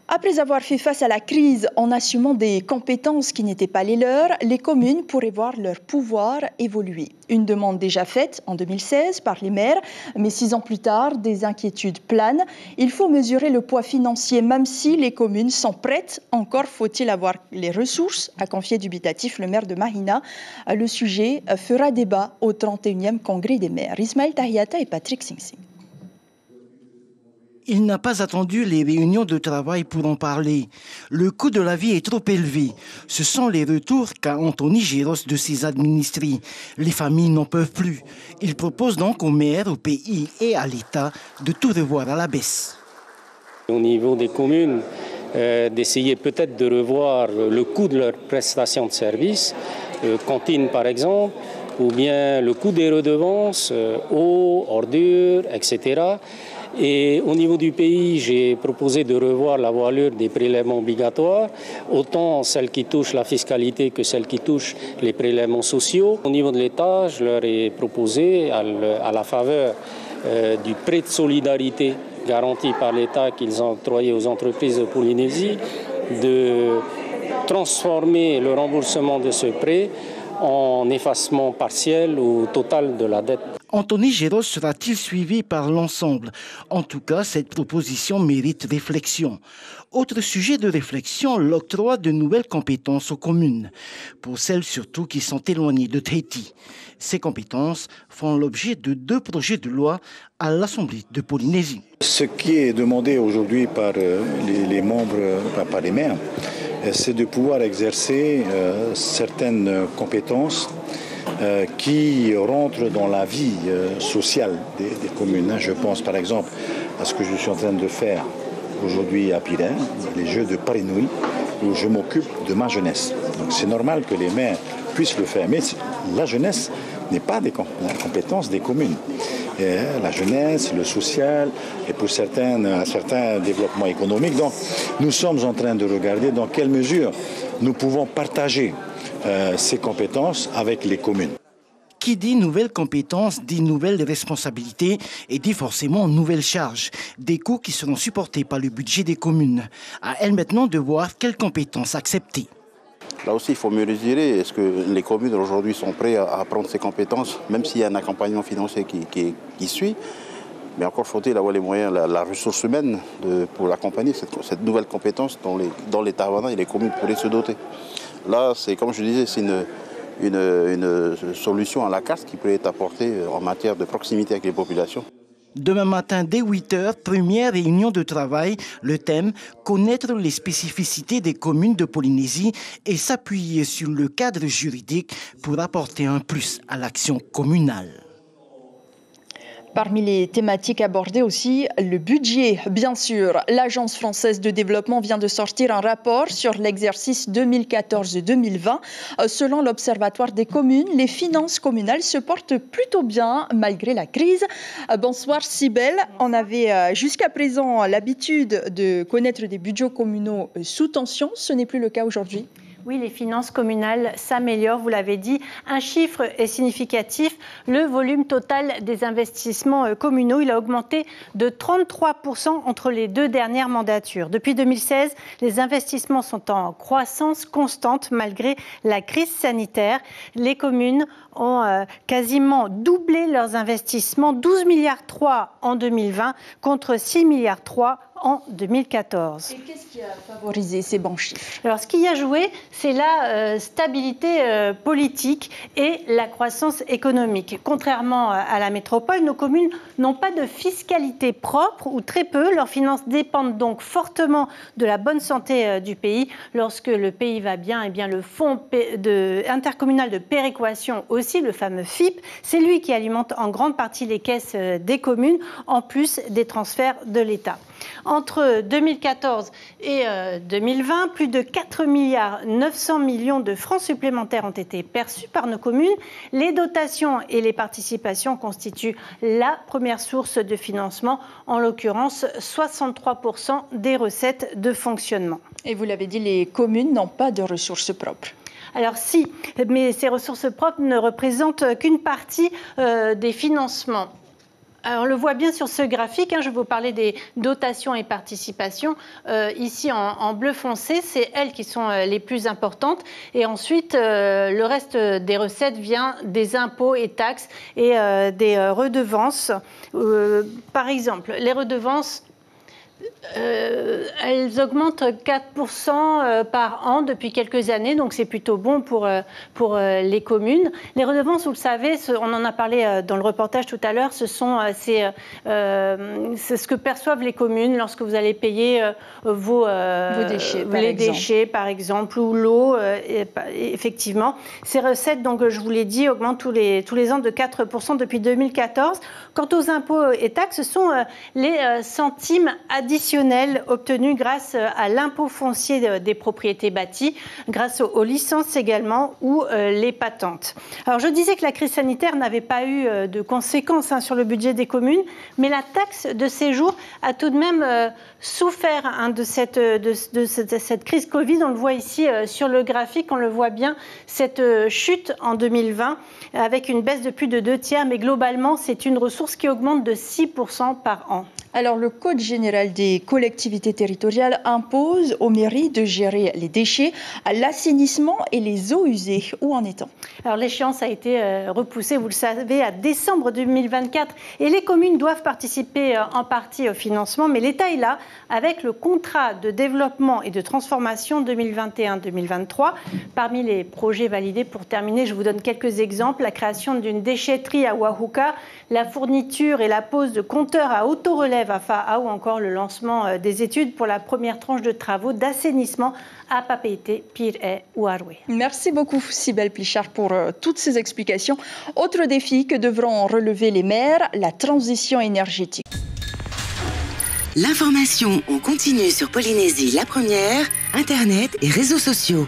Après avoir fait face à la crise en assumant des compétences qui n'étaient pas les leurs, les communes pourraient voir leur pouvoir évoluer. Une demande déjà faite en 2016 par les maires, mais 6 ans plus tard, des inquiétudes planent. Il faut mesurer le poids financier, même si les communes sont prêtes. Encore faut-il avoir les ressources, a confié dubitatif le maire de Mahina. Le sujet fera débat au 31e congrès des maires. Ismaël Tahiata et Patrick Sing-Sing. Il n'a pas attendu les réunions de travail pour en parler. Le coût de la vie est trop élevé. Ce sont les retours qu'a Anthony Géros de ses administrés. Les familles n'en peuvent plus. Il propose donc aux maires, au pays et à l'État de tout revoir à la baisse. Au niveau des communes, d'essayer peut-être de revoir le coût de leurs prestations de services, cantine par exemple, ou bien le coût des redevances, eau, ordures, etc. Et au niveau du pays, j'ai proposé de revoir la voilure des prélèvements obligatoires, autant celles qui touchent la fiscalité que celles qui touchent les prélèvements sociaux. Au niveau de l'État, je leur ai proposé, à la faveur du prêt de solidarité garanti par l'État qu'ils ont octroyé aux entreprises de Polynésie, de transformer le remboursement de ce prêt en effacement partiel ou total de la dette. Anthony Géros sera-t-il suivi par l'ensemble? En tout cas, cette proposition mérite réflexion. Autre sujet de réflexion, l'octroi de nouvelles compétences aux communes, pour celles surtout qui sont éloignées de Tahiti. Ces compétences font l'objet de 2 projets de loi à l'Assemblée de Polynésie. Ce qui est demandé aujourd'hui par les membres, par les maires, c'est de pouvoir exercer certaines compétences qui rentrent dans la vie sociale des communes. Je pense par exemple à ce que je suis en train de faire aujourd'hui à Pirin, les Jeux de Parinouï, où je m'occupe de ma jeunesse. Donc c'est normal que les maires puissent le faire, mais la jeunesse n'est pas la compétence des communes. Et la jeunesse, le social, et pour certains développements économiques. Donc nous sommes en train de regarder dans quelle mesure nous pouvons partager ces compétences avec les communes. Qui dit nouvelles compétences, dit nouvelles responsabilités et dit forcément nouvelles charges. Des coûts qui seront supportés par le budget des communes. À elles maintenant de voir quelles compétences accepter. Là aussi, il faut mieux mesurer. Est-ce que les communes aujourd'hui sont prêtes à prendre ces compétences, même s'il y a un accompagnement financier qui suit. Mais encore faut-il avoir les moyens, la ressource humaine pour accompagner cette nouvelle compétence dont l'État et les communes pourraient se doter. Là, c'est comme je disais, c'est une solution à la carte qui peut être apportée en matière de proximité avec les populations. Demain matin, dès 8h, première réunion de travail. Le thème, connaître les spécificités des communes de Polynésie et s'appuyer sur le cadre juridique pour apporter un plus à l'action communale. Parmi les thématiques abordées aussi, le budget, bien sûr. L'Agence française de développement vient de sortir un rapport sur l'exercice 2014-2020. Selon l'Observatoire des communes, les finances communales se portent plutôt bien malgré la crise. Bonsoir Cybèle. On avait jusqu'à présent l'habitude de connaître des budgets communaux sous tension. Ce n'est plus le cas aujourd'hui. Oui, les finances communales s'améliorent, vous l'avez dit. Un chiffre est significatif. Le volume total des investissements communaux, il a augmenté de 33% entre les 2 dernières mandatures. Depuis 2016, les investissements sont en croissance constante malgré la crise sanitaire. Les communes ont quasiment doublé leurs investissements, 12,3 milliards en 2020 contre 6,3 milliards en 2014. Et qu'est-ce qui a favorisé ces bons chiffres? Alors, ce qui a joué, c'est la stabilité politique et la croissance économique. Contrairement à la métropole, nos communes n'ont pas de fiscalité propre ou très peu. Leurs finances dépendent donc fortement de la bonne santé du pays. Lorsque le pays va bien, eh bien le fonds intercommunal de péréquation aussi, le fameux FIP, c'est lui qui alimente en grande partie les caisses des communes, en plus des transferts de l'État. Entre 2014 et 2020, plus de 4,9 milliards de francs supplémentaires ont été perçus par nos communes. Les dotations et les participations constituent la première source de financement, en l'occurrence 63% des recettes de fonctionnement. Et vous l'avez dit, les communes n'ont pas de ressources propres. Alors si, mais ces ressources propres ne représentent qu'une partie des financements. Alors, on le voit bien sur ce graphique, je vais vous parler des dotations et participations. Ici, en bleu foncé, c'est elles qui sont les plus importantes. Et ensuite, le reste des recettes vient des impôts et taxes et des redevances. Par exemple, les redevances, elles augmentent 4% par an depuis quelques années, donc c'est plutôt bon pour les communes. Les redevances, vous le savez, on en a parlé dans le reportage tout à l'heure, c'est ce que perçoivent les communes lorsque vous allez payer vos déchets, par exemple, ou l'eau, effectivement. Ces recettes, donc, je vous l'ai dit, augmentent tous les ans de 4% depuis 2014. Quant aux impôts et taxes, ce sont les centimes additionnels obtenus grâce à l'impôt foncier des propriétés bâties, grâce aux licences également ou les patentes. Alors je disais que la crise sanitaire n'avait pas eu de conséquences sur le budget des communes, mais la taxe de séjour a tout de même souffert de cette crise Covid. On le voit ici sur le graphique, on le voit bien, cette chute en 2020 avec une baisse de plus de 2/3, mais globalement c'est une ressource qui augmente de 6% par an. Alors, le Code général des collectivités territoriales impose aux mairies de gérer les déchets, l'assainissement et les eaux usées. Où en est-on ? Alors, l'échéance a été repoussée, vous le savez, à décembre 2024 et les communes doivent participer en partie au financement, mais l'État est là avec le contrat de développement et de transformation 2021-2023. Parmi les projets validés, pour terminer, je vous donne quelques exemples. La création d'une déchetterie à Wahuka, la fourniture et la pose de compteurs à autorelève à Fa'a ou encore le lancement des études pour la première tranche de travaux d'assainissement à Papeete, Pire ou Aroué. Merci beaucoup Cybèle Plichard pour toutes ces explications. Autre défi que devront relever les maires, la transition énergétique. L'information en continu sur Polynésie la première, Internet et réseaux sociaux.